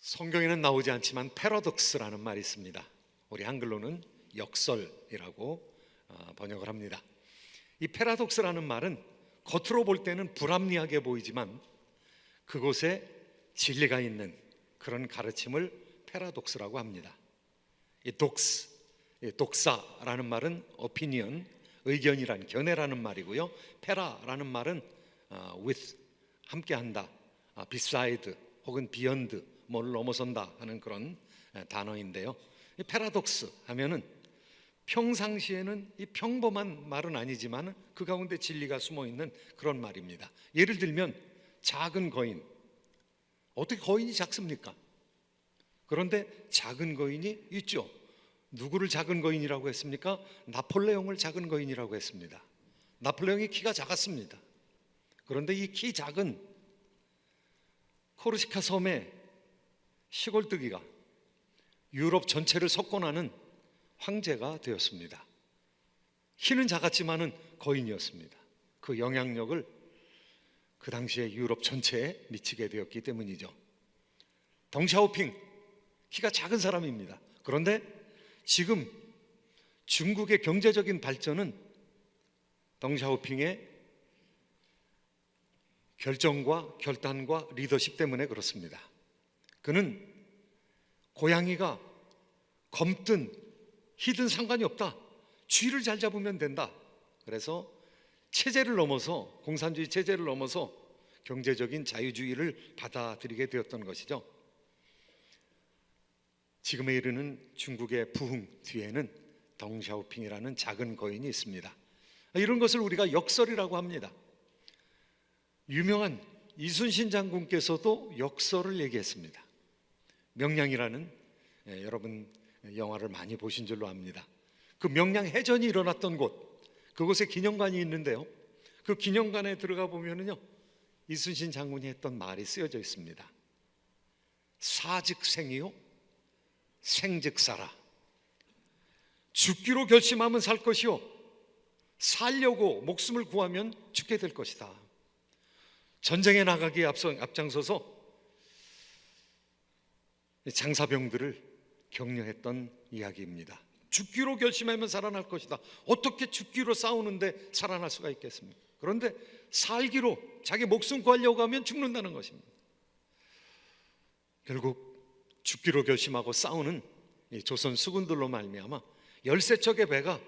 성경에는 나오지 않지만 패러독스라는 말이 있습니다. 우리 한글로는 역설이라고 번역을 합니다. 이 패러독스라는 말은 겉으로 볼 때는 불합리하게 보이지만 그곳에 진리가 있는 그런 가르침을 패러독스라고 합니다. 이 독사라는 말은 opinion, 의견이란 견해라는 말이고요. 패라라는 말은 with, 함께한다, beside 혹은 beyond, 뭘 넘어선다 하는 그런 단어인데요. 이 패러독스 하면은 평상시에는 이 평범한 말은 아니지만 그 가운데 진리가 숨어 있는 그런 말입니다. 예를 들면 작은 거인, 어떻게 거인이 작습니까? 그런데 작은 거인이 있죠. 누구를 작은 거인이라고 했습니까? 나폴레옹을 작은 거인이라고 했습니다. 나폴레옹이 키가 작았습니다. 그런데 이 키 작은 코르시카 섬의 시골뜨기가 유럽 전체를 석권하는 황제가 되었습니다. 키는 작았지만은 거인이었습니다. 그 영향력을 그 당시에 유럽 전체에 미치게 되었기 때문이죠. 덩샤오핑, 키가 작은 사람입니다. 그런데 지금 중국의 경제적인 발전은 덩샤오핑의 결정과 결단과 리더십 때문에 그렇습니다. 그는 고양이가 검든 희든 상관이 없다, 쥐를 잘 잡으면 된다. 그래서 체제를 넘어서, 공산주의 체제를 넘어서 경제적인 자유주의를 받아들이게 되었던 것이죠. 지금에 이르는 중국의 부흥 뒤에는 덩샤오핑이라는 작은 거인이 있습니다. 이런 것을 우리가 역설이라고 합니다. 유명한 이순신 장군께서도 역설을 얘기했습니다. 명량이라는, 여러분 영화를 많이 보신 줄로 압니다. 그 명량 해전이 일어났던 곳, 그곳에 기념관이 있는데요, 그 기념관에 들어가 보면은요, 이순신 장군이 했던 말이 쓰여져 있습니다. 사즉생이요 생즉사라. 죽기로 결심하면 살 것이요, 살려고 목숨을 구하면 죽게 될 것이다. 전쟁에 나가기에 앞장서서 장사병들을 격려했던 이야기입니다. 죽기로 결심하면 살아날 것이다. 어떻게 죽기로 싸우는데 살아날 수가 있겠습니까? 그런데 살기로, 자기 목숨 구하려고 하면 죽는다는 것입니다. 결국 죽기로 결심하고 싸우는 조선 수군들로 말미암아 13척의 배가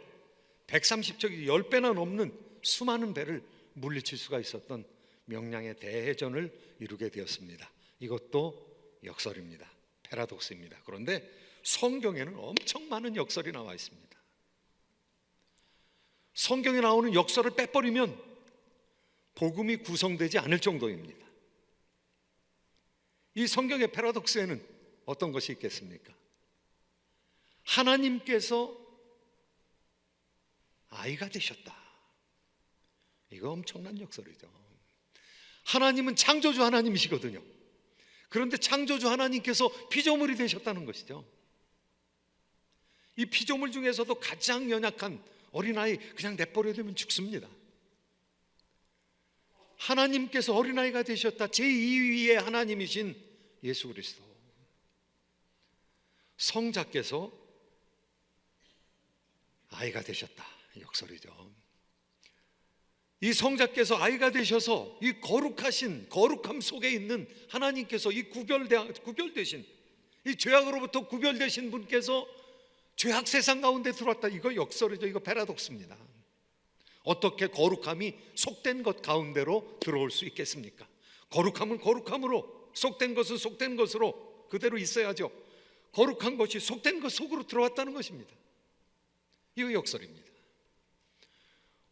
130척이 10배나 넘는 수많은 배를 물리칠 수가 있었던 명량의 대해전을 이루게 되었습니다. 이것도 역설입니다. 패러독스입니다. 그런데 성경에는 엄청 많은 역설이 나와 있습니다. 성경에 나오는 역설을 빼버리면 복음이 구성되지 않을 정도입니다. 이 성경의 패러독스에는 어떤 것이 있겠습니까? 하나님께서 아이가 되셨다. 이거 엄청난 역설이죠. 하나님은 창조주 하나님이시거든요. 그런데 창조주 하나님께서 피조물이 되셨다는 것이죠. 이 피조물 중에서도 가장 연약한 어린아이 그냥 내버려 두면 죽습니다. 하나님께서 어린아이가 되셨다. 제2위의 하나님이신 예수 그리스도, 성자께서 아이가 되셨다. 역설이죠. 이 성자께서 아이가 되셔서 이 거룩함 속에 있는 하나님께서, 이 구별되신, 이 죄악으로부터 구별되신 분께서 죄악 세상 가운데 들어왔다. 이거 역설이죠. 이거 패러독스입니다. 어떻게 거룩함이 속된 것 가운데로 들어올 수 있겠습니까? 거룩함은 거룩함으로, 속된 것은 속된 것으로 그대로 있어야죠. 거룩한 것이 속된 것 속으로 들어왔다는 것입니다. 이거 역설입니다.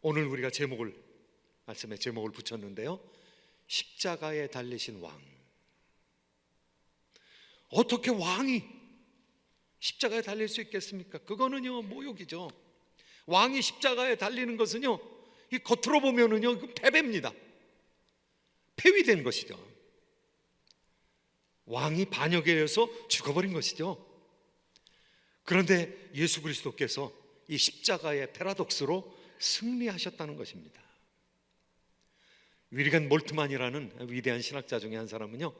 오늘 우리가 말씀의 제목을 붙였는데요, 십자가에 달리신 왕. 어떻게 왕이 십자가에 달릴 수 있겠습니까? 그거는요 모욕이죠. 왕이 십자가에 달리는 것은요, 이 겉으로 보면은요 패배입니다. 폐위된 것이죠. 왕이 반역에 의해서 죽어버린 것이죠. 그런데 예수 그리스도께서 이 십자가의 패러독스로 승리하셨다는 것입니다. 윌리건 몰트만이라는 위대한 신학자 중에 한 사람은요,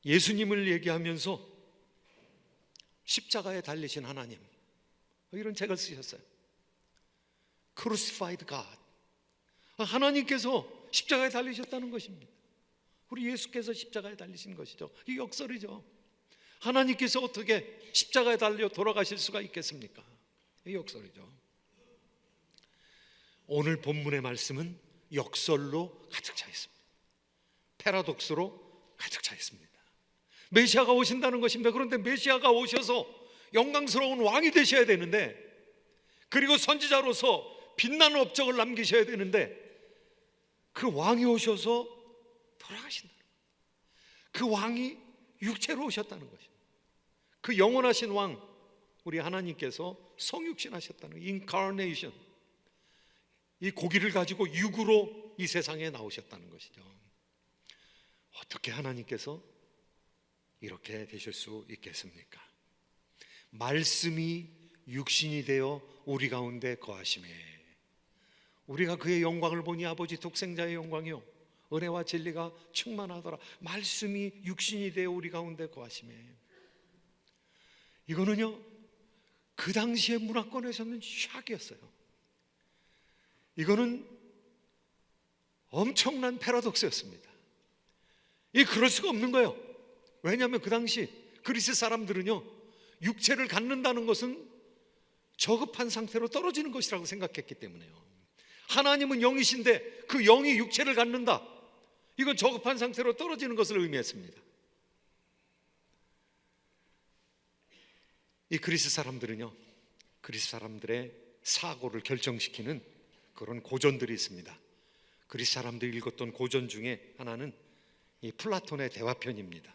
예수님을 얘기하면서 십자가에 달리신 하나님, 이런 책을 쓰셨어요. Crucified God. 하나님께서 십자가에 달리셨다는 것입니다. 우리 예수께서 십자가에 달리신 것이죠. 이 역설이죠. 하나님께서 어떻게 십자가에 달려 돌아가실 수가 있겠습니까? 이 역설이죠. 오늘 본문의 말씀은 역설로 가득 차 있습니다. 패러독스로 가득 차 있습니다. 메시아가 오신다는 것입니다. 그런데 메시아가 오셔서 영광스러운 왕이 되셔야 되는데, 그리고 선지자로서 빛나는 업적을 남기셔야 되는데, 그 왕이 오셔서 돌아가신다는 거예요. 그 왕이 육체로 오셨다는 것입니다. 그 영원하신 왕, 우리 하나님께서 성육신하셨다는 인카네이션, 이 고기를 가지고 육으로 이 세상에 나오셨다는 것이죠. 어떻게 하나님께서 이렇게 되실 수 있겠습니까? 말씀이 육신이 되어 우리 가운데 거하심에, 우리가 그의 영광을 보니 아버지 독생자의 영광이요 은혜와 진리가 충만하더라. 말씀이 육신이 되어 우리 가운데 거하심에, 이거는요 그 당시의 문화권에서는 샥이었어요. 이거는 엄청난 패러독스였습니다. 이 그럴 수가 없는 거예요. 왜냐하면 그 당시 그리스 사람들은요 육체를 갖는다는 것은 저급한 상태로 떨어지는 것이라고 생각했기 때문에요. 하나님은 영이신데 그 영이 육체를 갖는다, 이건 저급한 상태로 떨어지는 것을 의미했습니다. 이 그리스 사람들은요, 그리스 사람들의 사고를 결정시키는 그런 고전들이 있습니다. 그리스 사람들이 읽었던 고전 중에 하나는 이 플라톤의 대화편입니다.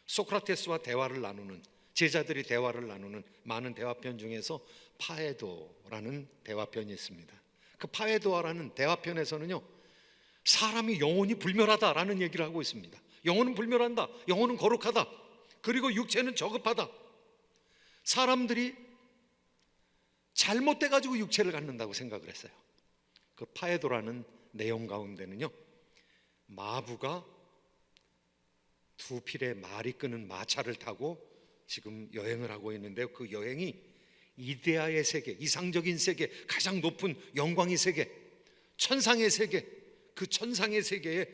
소크라테스와 대화를 나누는, 제자들이 대화를 나누는 많은 대화편 중에서 파에도라는 대화편이 있습니다. 그 파에도라는 대화편에서는요 사람이 영혼이 불멸하다라는 얘기를 하고 있습니다. 영혼은 불멸한다, 영혼은 거룩하다, 그리고 육체는 저급하다. 사람들이 잘못돼 가지고 육체를 갖는다고 생각을 했어요. 그 파에도라는 내용 가운데는요, 마부가 두 필의 말이 끄는 마차를 타고 지금 여행을 하고 있는데요, 그 여행이 이데아의 세계, 이상적인 세계, 가장 높은 영광의 세계, 천상의 세계, 그 천상의 세계에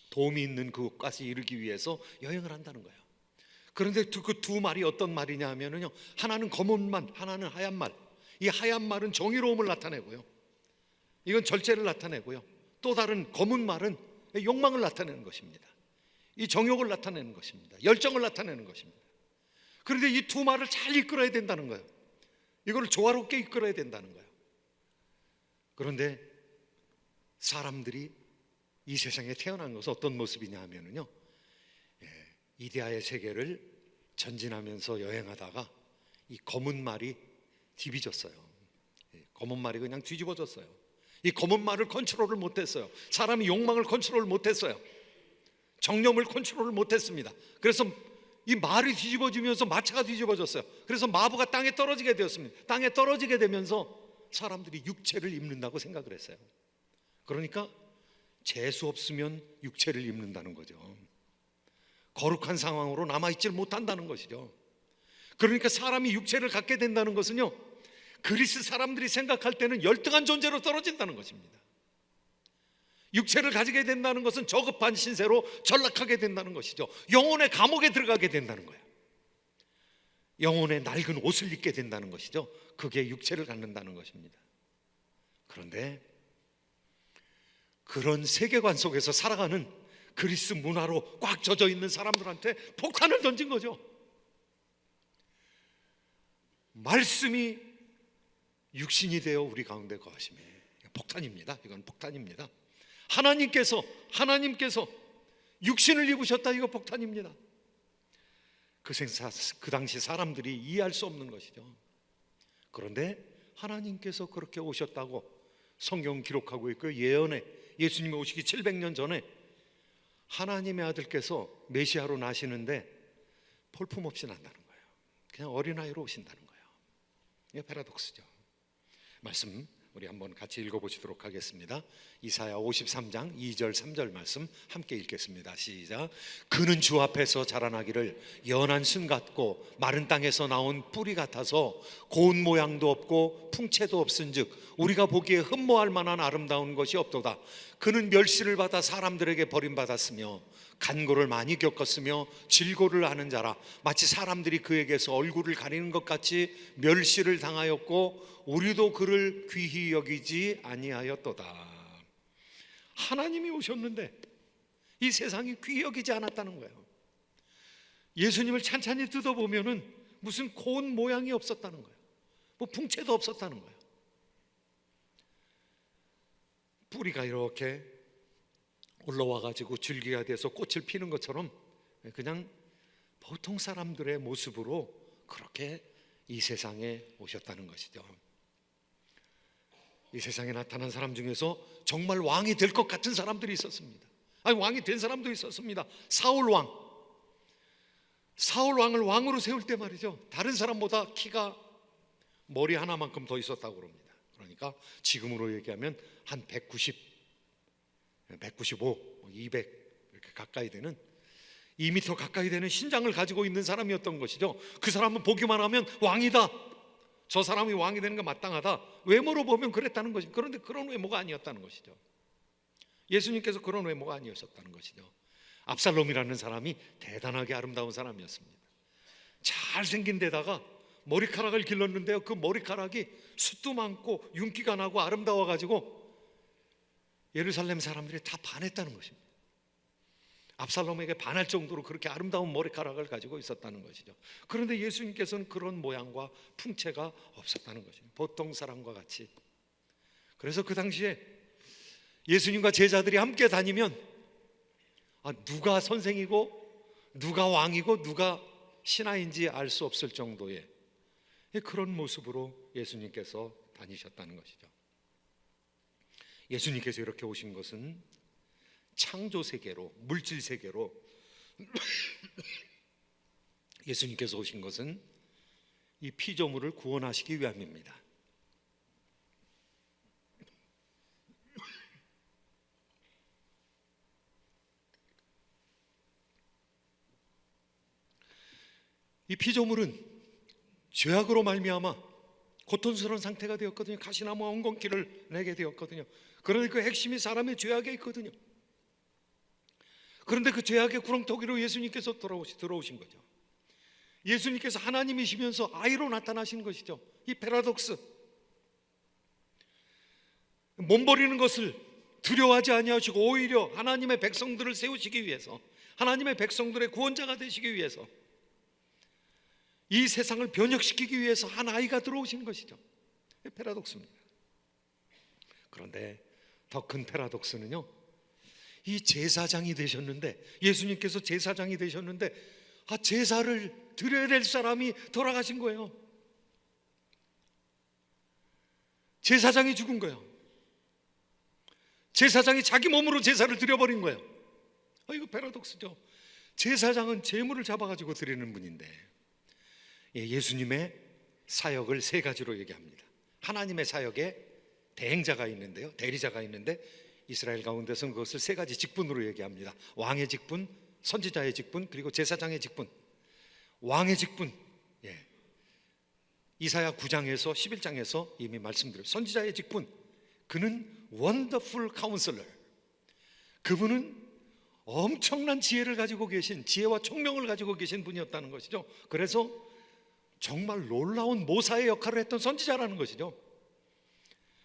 도움이 있는 그곳까지 이르기 위해서 여행을 한다는 거예요. 그런데 그 두 말이 어떤 말이냐 하면요, 하나는 검은 말, 하나는 하얀 말. 이 하얀 말은 정의로움을 나타내고요, 이건 절제를 나타내고요, 또 다른 검은 말은 욕망을 나타내는 것입니다. 이 정욕을 나타내는 것입니다. 열정을 나타내는 것입니다. 그런데 이 두 말을 잘 이끌어야 된다는 거예요. 이거를 조화롭게 이끌어야 된다는 거예요. 그런데 사람들이 이 세상에 태어난 것은 어떤 모습이냐 하면요, 이데아의 세계를 전진하면서 여행하다가 이 검은 말이 뒤비졌어요. 검은 말이 그냥 뒤집어졌어요. 이 검은 말을 컨트롤을 못했어요. 사람이 욕망을 컨트롤을 못했어요. 정념을 컨트롤을 못했습니다. 그래서 이 말이 뒤집어지면서 마차가 뒤집어졌어요. 그래서 마부가 땅에 떨어지게 되었습니다. 땅에 떨어지게 되면서 사람들이 육체를 입는다고 생각을 했어요. 그러니까 재수 없으면 육체를 입는다는 거죠. 거룩한 상황으로 남아있질 못한다는 것이죠. 그러니까 사람이 육체를 갖게 된다는 것은요, 그리스 사람들이 생각할 때는 열등한 존재로 떨어진다는 것입니다. 육체를 가지게 된다는 것은 저급한 신세로 전락하게 된다는 것이죠. 영혼의 감옥에 들어가게 된다는 거예요. 영혼의 낡은 옷을 입게 된다는 것이죠. 그게 육체를 갖는다는 것입니다. 그런데 그런 세계관 속에서 살아가는 그리스 문화로 꽉 젖어 있는 사람들한테 폭탄을 던진 거죠. 말씀이 육신이 되어 우리 가운데 거하심에, 폭탄입니다. 이건 폭탄입니다. 하나님께서 육신을 입으셨다, 이거 폭탄입니다. 그 당시 사람들이 이해할 수 없는 것이죠. 그런데 하나님께서 그렇게 오셨다고 성경 기록하고 있고, 예언에 예수님이 오시기 700년 전에 하나님의 아들께서 메시아로 나시는데 볼품없이 난다는 거예요. 그냥 어린아이로 오신다는 거예요. 이게 패러독스죠. 말씀 우리 한번 같이 읽어보시도록 하겠습니다. 이사야 53장 2절 3절 말씀 함께 읽겠습니다. 시작. 그는 주 앞에서 자라나기를 연한 순 같고 마른 땅에서 나온 뿌리 같아서 고운 모양도 없고 풍채도 없은즉 우리가 보기에 흠모할 만한 아름다운 것이 없도다. 그는 멸시를 받아 사람들에게 버림받았으며 간고를 많이 겪었으며 질고를 하는 자라. 마치 사람들이 그에게서 얼굴을 가리는 것 같이 멸시를 당하였고 우리도 그를 귀히 여기지 아니하였도다. 하나님이 오셨는데 이 세상이 귀히 여기지 않았다는 거예요. 예수님을 찬찬히 뜯어보면은 무슨 고운 모양이 없었다는 거예요. 뭐 풍채도 없었다는 거예요. 뿌리가 이렇게 올라와가지고 줄기가 돼서 꽃을 피는 것처럼 그냥 보통 사람들의 모습으로 그렇게 이 세상에 오셨다는 것이죠. 이 세상에 나타난 사람 중에서 정말 왕이 될 것 같은 사람들이 있었습니다. 아니, 왕이 된 사람도 있었습니다. 사울 왕을 왕으로 세울 때 말이죠, 다른 사람보다 키가 머리 하나만큼 더 있었다고 그럽니다. 그러니까 지금으로 얘기하면 한 190, 195, 200 이렇게 가까이 되는 2m 가까이 되는 신장을 가지고 있는 사람이었던 것이죠. 그 사람은 보기만 하면 왕이다, 저 사람이 왕이 되는 게 마땅하다, 외모로 보면 그랬다는 것이죠. 그런데 그런 외모가 아니었다는 것이죠. 예수님께서 그런 외모가 아니었었다는 것이죠. 압살롬이라는 사람이 대단하게 아름다운 사람이었습니다. 잘생긴 데다가 머리카락을 길렀는데요, 그 머리카락이 숱도 많고 윤기가 나고 아름다워가지고 예루살렘 사람들이 다 반했다는 것입니다. 압살롬에게 반할 정도로 그렇게 아름다운 머리카락을 가지고 있었다는 것이죠. 그런데 예수님께서는 그런 모양과 풍채가 없었다는 것입니다. 보통 사람과 같이. 그래서 그 당시에 예수님과 제자들이 함께 다니면 누가 선생이고 누가 왕이고 누가 신하인지 알 수 없을 정도의 그런 모습으로 예수님께서 다니셨다는 것이죠. 예수님께서 이렇게 오신 것은 창조 세계로, 물질 세계로 예수님께서 오신 것은 이 피조물을 구원하시기 위함입니다. 이 피조물은 죄악으로 말미암아 고통스러운 상태가 되었거든요. 가시나무와 엉겅퀴를 내게 되었거든요. 그런데 그 핵심이 사람의 죄악에 있거든요. 그런데 그 죄악의 구렁텅이로 예수님께서 들어오신 거죠. 예수님께서 하나님이시면서 아이로 나타나신 것이죠. 이 패러독스, 몸버리는 것을 두려워하지 아니하시고 오히려 하나님의 백성들을 세우시기 위해서, 하나님의 백성들의 구원자가 되시기 위해서, 이 세상을 변혁시키기 위해서 한 아이가 들어오신 것이죠. 패러독스입니다. 그런데 더 큰 패러독스는요, 이 제사장이 되셨는데, 예수님께서 제사장이 되셨는데 제사를 드려야 될 사람이 돌아가신 거예요. 제사장이 죽은 거예요. 제사장이 자기 몸으로 제사를 드려버린 거예요. 이거 패러독스죠. 제사장은 제물을 잡아가지고 드리는 분인데, 예수님의 사역을 세 가지로 얘기합니다. 하나님의 사역에 대행자가 있는데요, 대리자가 있는데 이스라엘 가운데서는 그것을 세 가지 직분으로 얘기합니다. 왕의 직분, 선지자의 직분, 그리고 제사장의 직분. 왕의 직분, 이사야 9장에서 11장에서 이미 말씀드렸어요. 선지자의 직분, 그는 원더풀 카운슬러, 그분은 엄청난 지혜를 가지고 계신, 지혜와 총명을 가지고 계신 분이었다는 것이죠. 그래서 정말 놀라운 모사의 역할을 했던 선지자라는 것이죠.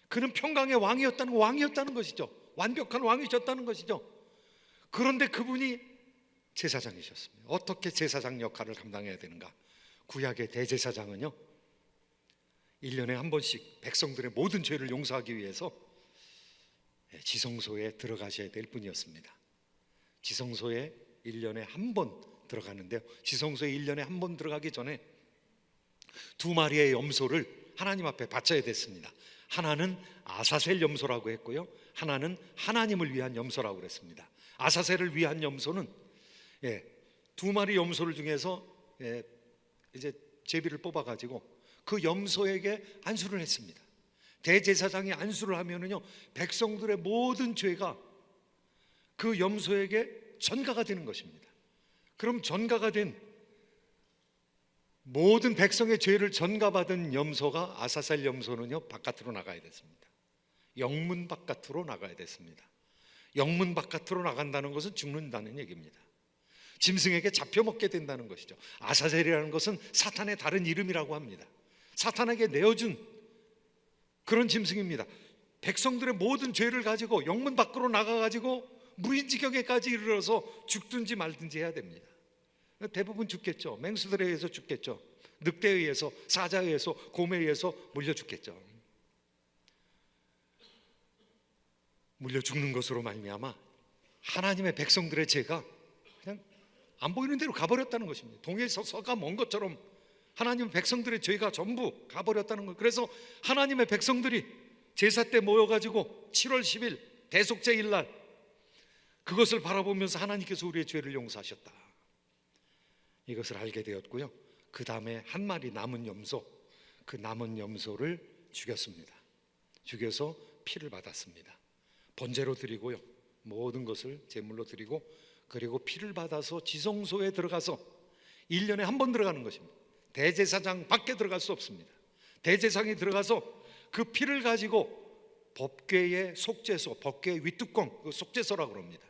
그는 평강의 왕이었다는 것이죠. 완벽한 왕이셨다는 것이죠. 그런데 그분이 제사장이셨습니다. 어떻게 제사장 역할을 감당해야 되는가? 구약의 대제사장은요, 1년에 한 번씩 백성들의 모든 죄를 용서하기 위해서 지성소에 들어가셔야 될 분이었습니다. 지성소에 1년에 한 번 들어가는데요, 지성소에 1년에 한 번 들어가기 전에 2마리의 염소를 하나님 앞에 바쳐야 됐습니다. 하나는 아사셀 염소라고 했고요, 하나는 하나님을 위한 염소라고 그랬습니다. 아사셀을 위한 염소는 2마리 염소를 중에서 이제 제비를 뽑아가지고 그 염소에게 안수를 했습니다. 대제사장이 안수를 하면은요, 백성들의 모든 죄가 그 염소에게 전가가 되는 것입니다. 그럼 전가가 된 모든 백성의 죄를 전가받은 염소가, 아사셀 염소는요, 바깥으로 나가야 됐습니다. 영문 바깥으로 나가야 됐습니다. 영문 바깥으로 나간다는 것은 죽는다는 얘기입니다. 짐승에게 잡혀먹게 된다는 것이죠. 아사셀이라는 것은 사탄의 다른 이름이라고 합니다. 사탄에게 내어준 그런 짐승입니다. 백성들의 모든 죄를 가지고 영문 밖으로 나가가지고 무인지경에까지 이르러서 죽든지 말든지 해야 됩니다. 대부분 죽겠죠. 맹수들에 의해서 죽겠죠. 늑대에 의해서, 사자에 의해서, 곰에 의해서 물려 죽겠죠. 물려 죽는 것으로 말미암아 하나님의 백성들의 죄가 그냥 안 보이는 대로 가버렸다는 것입니다. 동에서 서가 먼 것처럼 하나님 백성들의 죄가 전부 가버렸다는 것. 그래서 하나님의 백성들이 제사 때 모여가지고 7월 10일 대속제일 날 그것을 바라보면서 하나님께서 우리의 죄를 용서하셨다, 이것을 알게 되었고요. 그 다음에 한 마리 남은 염소, 그 남은 염소를 죽였습니다. 죽여서 피를 받았습니다. 번제로 드리고요, 모든 것을 제물로 드리고, 그리고 피를 받아서 지성소에 들어가서 1년에 한 번 들어가는 것입니다. 대제사장 밖에 들어갈 수 없습니다. 대제사장이 들어가서 그 피를 가지고 법궤의 속죄소, 법궤의 윗뚜껑, 그 속죄소라고 합니다.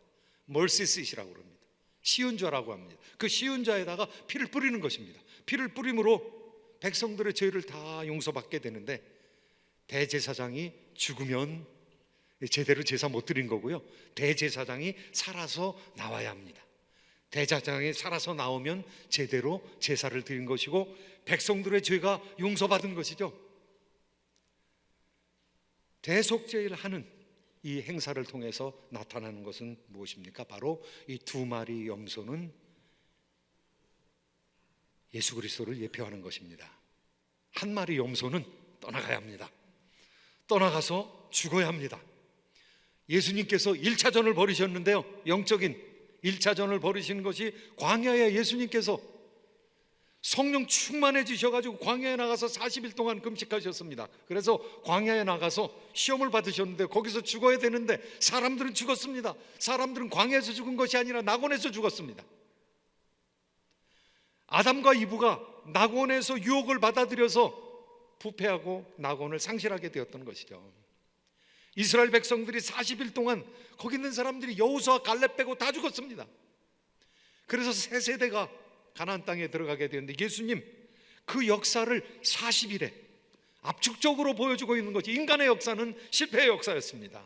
멀시시라고 합니다. 시은좌라고 합니다. 그 시은좌에다가 피를 뿌리는 것입니다. 피를 뿌림으로 백성들의 죄를 다 용서받게 되는데, 대제사장이 죽으면 제대로 제사 못 드린 거고요, 대제사장이 살아서 나와야 합니다. 대제사장이 살아서 나오면 제대로 제사를 드린 것이고 백성들의 죄가 용서받은 것이죠. 대속제일 하는 이 행사를 통해서 나타나는 것은 무엇입니까? 바로 이 두 마리 염소는 예수 그리스도를 예표하는 것입니다. 한 마리 염소는 떠나가야 합니다. 떠나가서 죽어야 합니다. 예수님께서 1차전을 벌이셨는데요, 영적인 1차전을 벌이신 것이 광야에 예수님께서 성령 충만해지셔가지고 광야에 나가서 40일 동안 금식하셨습니다. 그래서 광야에 나가서 시험을 받으셨는데 거기서 죽어야 되는데 사람들은 죽었습니다. 사람들은 광야에서 죽은 것이 아니라 낙원에서 죽었습니다. 아담과 이브가 낙원에서 유혹을 받아들여서 부패하고 낙원을 상실하게 되었던 것이죠. 이스라엘 백성들이 40일 동안 거기 있는 사람들이 여호수아 갈렙 빼고 다 죽었습니다. 그래서 새 세대가 가나안 땅에 들어가게 되었는데, 예수님 그 역사를 40일에 압축적으로 보여주고 있는 거지. 인간의 역사는 실패의 역사였습니다.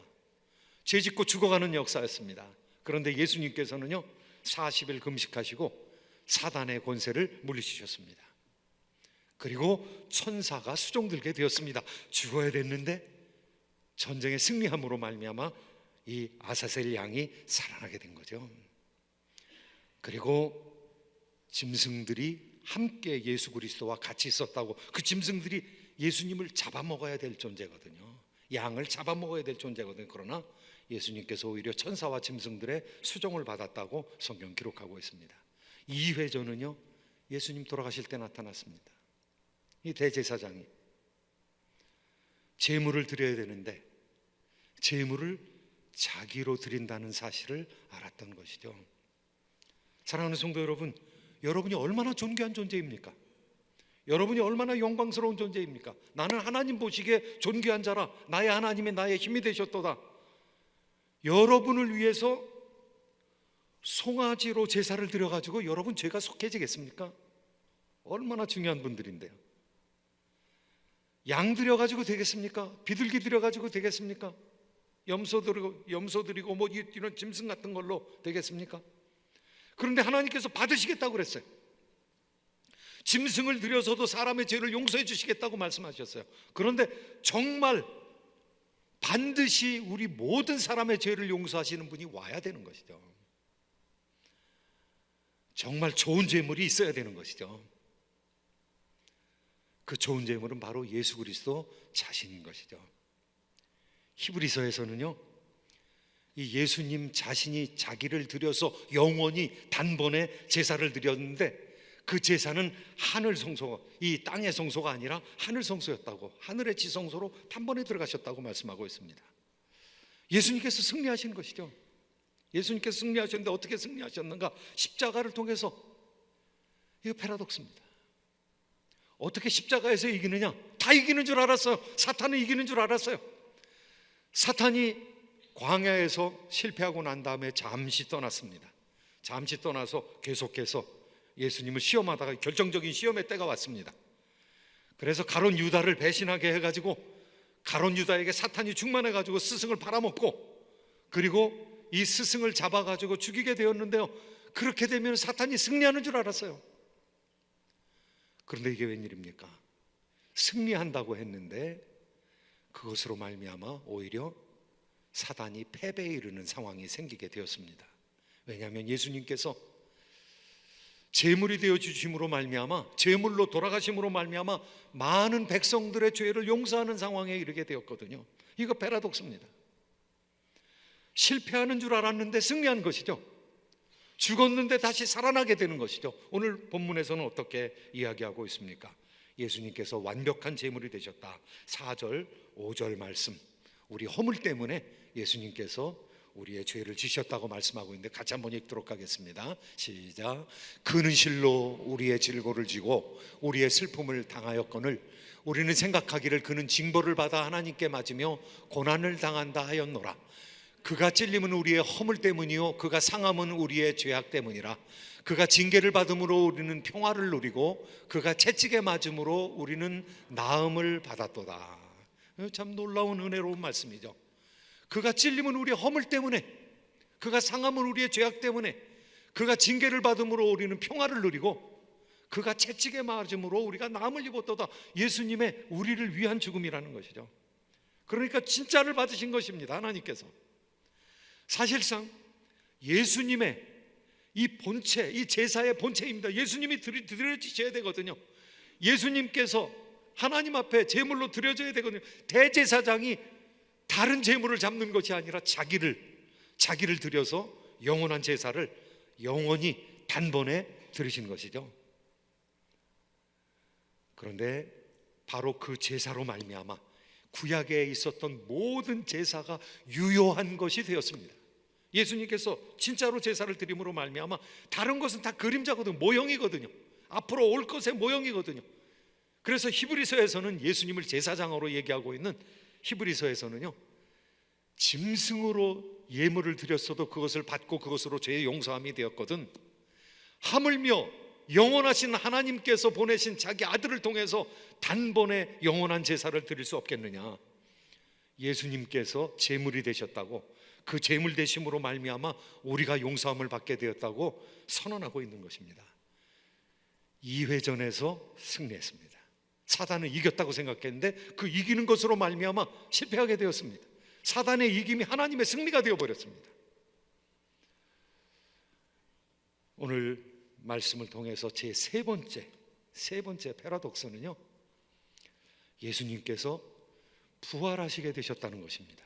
죄짓고 죽어가는 역사였습니다. 그런데 예수님께서는요 40일 금식하시고 사단의 권세를 물리치셨습니다. 그리고 천사가 수종들게 되었습니다. 죽어야 됐는데 전쟁에 승리함으로 말미암아 이 아사셀 양이 살아나게 된 거죠. 그리고 짐승들이 함께 예수 그리스도와 같이 있었다고. 그 짐승들이 예수님을 잡아먹어야 될 존재거든요. 양을 잡아먹어야 될 존재거든요. 그러나 예수님께서 오히려 천사와 짐승들의 수종을 받았다고 성경 기록하고 있습니다. 이 회전은요 예수님 돌아가실 때 나타났습니다. 이 대제사장이 제물을 드려야 되는데 제물을 자기로 드린다는 사실을 알았던 것이죠. 사랑하는 성도 여러분, 여러분이 얼마나 존귀한 존재입니까? 여러분이 얼마나 영광스러운 존재입니까? 나는 하나님 보시기에 존귀한 자라, 나의 하나님이 나의 힘이 되셨도다. 여러분을 위해서 송아지로 제사를 드려가지고 여러분 죄가 속해지겠습니까? 얼마나 중요한 분들인데요. 양 드려가지고 되겠습니까? 비둘기 드려가지고 되겠습니까? 염소 드리고 뭐 이런 짐승 같은 걸로 되겠습니까? 그런데 하나님께서 받으시겠다고 그랬어요. 짐승을 드려서도 사람의 죄를 용서해 주시겠다고 말씀하셨어요. 그런데 정말 반드시 우리 모든 사람의 죄를 용서하시는 분이 와야 되는 것이죠. 정말 좋은 제물이 있어야 되는 것이죠. 그 좋은 제물은 바로 예수 그리스도 자신인 것이죠. 히브리서에서는요 이 예수님 자신이 자기를 드려서 영원히 단번에 제사를 드렸는데 그 제사는 하늘 성소, 이 땅의 성소가 아니라 하늘 성소였다고, 하늘의 지성소로 단번에 들어가셨다고 말씀하고 있습니다. 예수님께서 승리하신 것이죠. 예수님께서 승리하셨는데 어떻게 승리하셨는가? 십자가를 통해서. 이거 패러독스입니다. 어떻게 십자가에서 이기느냐? 다 이기는 줄 알았어요. 사탄은 이기는 줄 알았어요. 사탄이 광야에서 실패하고 난 다음에 잠시 떠났습니다. 잠시 떠나서 계속해서 예수님을 시험하다가 결정적인 시험의 때가 왔습니다. 그래서 가룟 유다를 배신하게 해가지고 가룟 유다에게 사탄이 충만해가지고 스승을 팔아먹고, 그리고 이 스승을 잡아가지고 죽이게 되었는데요, 그렇게 되면 사탄이 승리하는 줄 알았어요. 그런데 이게 웬일입니까? 승리한다고 했는데 그것으로 말미암아 오히려 사단이 패배에 이르는 상황이 생기게 되었습니다. 왜냐하면 예수님께서 제물이 되어 주심으로 말미암아, 제물로 돌아가심으로 말미암아 많은 백성들의 죄를 용서하는 상황에 이르게 되었거든요. 이거 패러독스입니다. 실패하는 줄 알았는데 승리한 것이죠. 죽었는데 다시 살아나게 되는 것이죠. 오늘 본문에서는 어떻게 이야기하고 있습니까? 예수님께서 완벽한 제물이 되셨다. 4절 5절 말씀, 우리 허물 때문에 예수님께서 우리의 죄를 지셨다고 말씀하고 있는데 같이 한번 읽도록 하겠습니다. 시작. 그는 실로 우리의 질고를 지고 우리의 슬픔을 당하였거늘 우리는 생각하기를 그는 징벌을 받아 하나님께 맞으며 고난을 당한다 하였노라. 그가 찔림은 우리의 허물 때문이요 그가 상함은 우리의 죄악 때문이라. 그가 징계를 받음으로 우리는 평화를 누리고 그가 채찍에 맞음으로 우리는 나음을 받았도다. 참 놀라운 은혜로운 말씀이죠. 그가 찔림은 우리의 허물 때문에, 그가 상함은 우리의 죄악 때문에, 그가 징계를 받음으로 우리는 평화를 누리고 그가 채찍에 맞음으로 우리가 나음을 입었도다. 예수님의 우리를 위한 죽음이라는 것이죠. 그러니까 진짜를 받으신 것입니다. 하나님께서. 사실상 예수님의 이 본체, 이 제사의 본체입니다. 예수님이 드려지셔야 되거든요. 예수님께서 하나님 앞에 제물로 드려져야 되거든요. 대제사장이 다른 제물을 잡는 것이 아니라 자기를 드려서 영원한 제사를 영원히 단번에 드리신 것이죠. 그런데 바로 그 제사로 말미암아 구약에 있었던 모든 제사가 유효한 것이 되었습니다. 예수님께서 진짜로 제사를 드림으로 말미암아 다른 것은 다 그림자거든요. 모형이거든요. 앞으로 올 것의 모형이거든요. 그래서 히브리서에서는 예수님을 제사장으로 얘기하고 있는 히브리서에서는요, 짐승으로 예물을 드렸어도 그것을 받고 그것으로 죄의 용서함이 되었거든 하물며 영원하신 하나님께서 보내신 자기 아들을 통해서 단번에 영원한 제사를 드릴 수 없겠느냐. 예수님께서 제물이 되셨다고, 그 제물 되심으로 말미암아 우리가 용서함을 받게 되었다고 선언하고 있는 것입니다. 2회전에서 승리했습니다. 사단은 이겼다고 생각했는데 그 이기는 것으로 말미암아 실패하게 되었습니다. 사단의 이김이 하나님의 승리가 되어버렸습니다. 오늘 말씀을 통해서 제 세 번째 패러독스는요, 예수님께서 부활하시게 되셨다는 것입니다.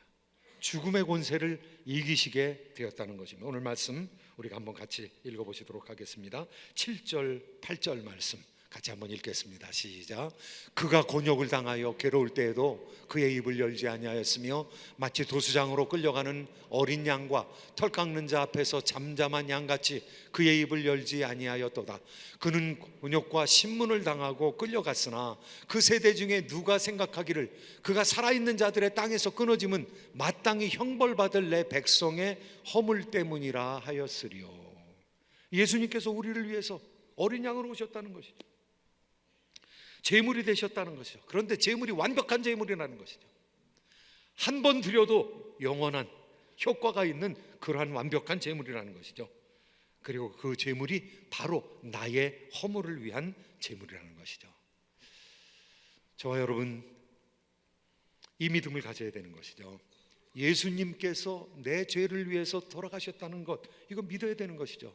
죽음의 권세를 이기시게 되었다는 것입니다. 오늘 말씀 우리가 한번 같이 읽어보시도록 하겠습니다. 7절 8절 말씀 같이 한번 읽겠습니다. 시작. 그가 곤욕을 당하여 괴로울 때에도 그의 입을 열지 아니하였으며 마치 도수장으로 끌려가는 어린 양과 털 깎는 자 앞에서 잠잠한 양같이 그의 입을 열지 아니하였도다. 그는 곤욕과 신문을 당하고 끌려갔으나 그 세대 중에 누가 생각하기를 그가 살아있는 자들의 땅에서 끊어짐은 마땅히 형벌받을 내 백성의 허물 때문이라 하였으리요. 예수님께서 우리를 위해서 어린 양으로 오셨다는 것이죠. 제물이 되셨다는 것이죠. 그런데 제물이 완벽한 제물이라는 것이죠. 한 번 드려도 영원한 효과가 있는 그러한 완벽한 제물이라는 것이죠. 그리고 그 제물이 바로 나의 허물을 위한 제물이라는 것이죠. 저와 여러분, 이 믿음을 가져야 되는 것이죠. 예수님께서 내 죄를 위해서 돌아가셨다는 것, 이거 믿어야 되는 것이죠.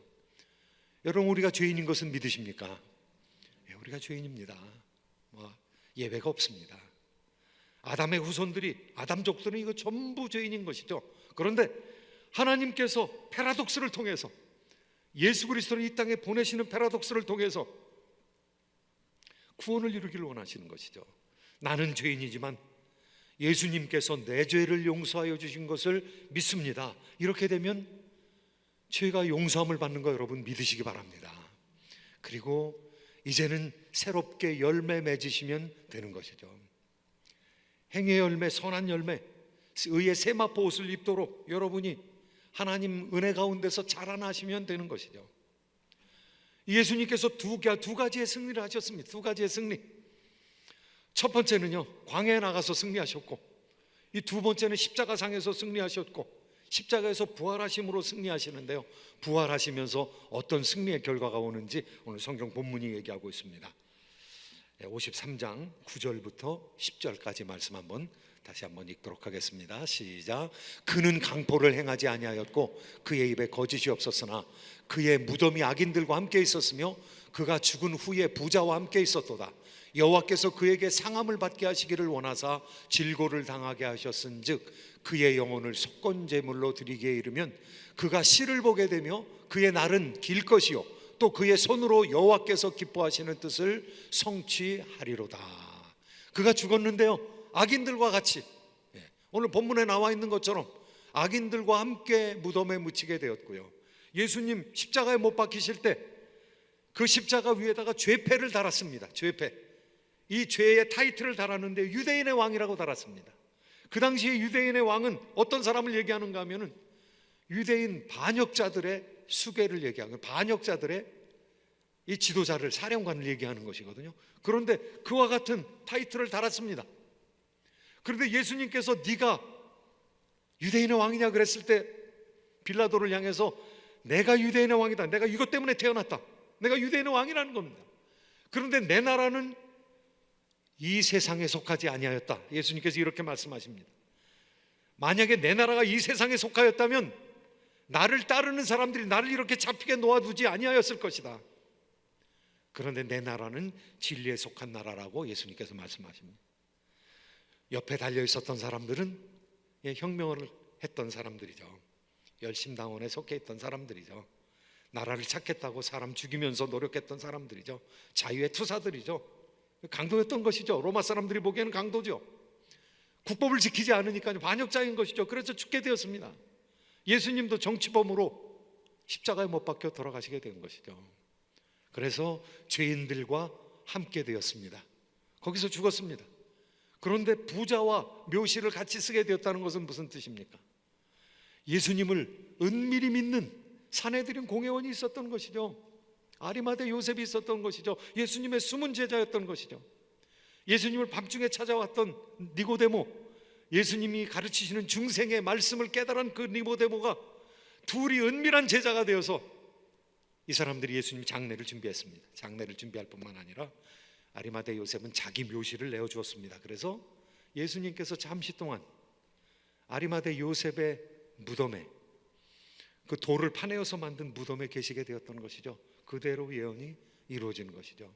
여러분, 우리가 죄인인 것은 믿으십니까? 네, 우리가 죄인입니다. 예외가 없습니다. 아담의 후손들이, 아담족들은 이거 전부 죄인인 것이죠. 그런데 하나님께서 패러독스를 통해서, 예수 그리스도를 이 땅에 보내시는 패러독스를 통해서 구원을 이루기를 원하시는 것이죠. 나는 죄인이지만 예수님께서 내 죄를 용서하여 주신 것을 믿습니다. 이렇게 되면 죄가 용서함을 받는 거 여러분 믿으시기 바랍니다. 그리고 이제는 새롭게 열매 맺으시면 되는 것이죠. 행의 열매, 선한 열매, 의의 세마포 옷을 입도록 여러분이 하나님 은혜 가운데서 자라나시면 되는 것이죠. 예수님께서 두 가지의 승리를 하셨습니다. 두 가지의 승리. 첫 번째는요, 광야에 나가서 승리하셨고, 이 두 번째는 십자가상에서 승리하셨고, 십자가에서 부활하심으로 승리하시는데요, 부활하시면서 어떤 승리의 결과가 오는지 오늘 성경 본문이 얘기하고 있습니다. 53장 9절부터 10절까지 말씀 다시 한번 읽도록 하겠습니다. 시작. 그는 강포를 행하지 아니하였고 그의 입에 거짓이 없었으나 그의 무덤이 악인들과 함께 있었으며 그가 죽은 후에 부자와 함께 있었도다. 여호와께서 그에게 상함을 받게 하시기를 원하사 질고를 당하게 하셨은즉 그의 영혼을 속건제물로 드리기에 이르면 그가 시를 보게 되며 그의 날은 길 것이요 또 그의 손으로 여호와께서 기뻐하시는 뜻을 성취하리로다. 그가 죽었는데요, 악인들과 같이, 오늘 본문에 나와 있는 것처럼 악인들과 함께 무덤에 묻히게 되었고요, 예수님 십자가에 못 박히실 때 그 십자가 위에다가 죄패를 달았습니다. 죄패, 이 죄의 타이틀을 달았는데 유대인의 왕이라고 달았습니다. 그 당시에 유대인의 왕은 어떤 사람을 얘기하는가 하면은 유대인 반역자들의 수괴를 얘기하는, 반역자들의 이 지도자를, 사령관을 얘기하는 것이거든요. 그런데 그와 같은 타이틀을 달았습니다. 그런데 예수님께서 네가 유대인의 왕이냐 그랬을 때 빌라도를 향해서 내가 유대인의 왕이다, 내가 이것 때문에 태어났다, 내가 유대인의 왕이라는 겁니다. 그런데 내 나라는 이 세상에 속하지 아니하였다. 예수님께서 이렇게 말씀하십니다. 만약에 내 나라가 이 세상에 속하였다면 나를 따르는 사람들이 나를 이렇게 잡히게 놓아두지 아니하였을 것이다. 그런데 내 나라는 진리에 속한 나라라고 예수님께서 말씀하십니다. 옆에 달려 있었던 사람들은 혁명을 했던 사람들이죠. 열심당원에 속해 있던 사람들이죠. 나라를 찾겠다고 사람 죽이면서 노력했던 사람들이죠. 자유의 투사들이죠. 강도였던 것이죠. 로마 사람들이 보기에는 강도죠. 국법을 지키지 않으니까 반역자인 것이죠. 그래서 죽게 되었습니다. 예수님도 정치범으로 십자가에 못 박혀 돌아가시게 된 것이죠. 그래서 죄인들과 함께 되었습니다. 거기서 죽었습니다. 그런데 부자와 묘시를 같이 쓰게 되었다는 것은 무슨 뜻입니까? 예수님을 은밀히 믿는 사내들인 공회원이 있었던 것이죠. 아리마대 요셉이 있었던 것이죠. 예수님의 숨은 제자였던 것이죠. 예수님을 밤중에 찾아왔던 니고데모, 예수님이 가르치시는 중생의 말씀을 깨달은 그 니고데모가 둘이 은밀한 제자가 되어서 이 사람들이 예수님 장례를 준비했습니다. 장례를 준비할 뿐만 아니라 아리마대 요셉은 자기 묘시를 내어주었습니다. 그래서 예수님께서 잠시 동안 아리마대 요셉의 무덤에, 그 돌을 파내어서 만든 무덤에 계시게 되었던 것이죠. 그대로 예언이 이루어지는 것이죠.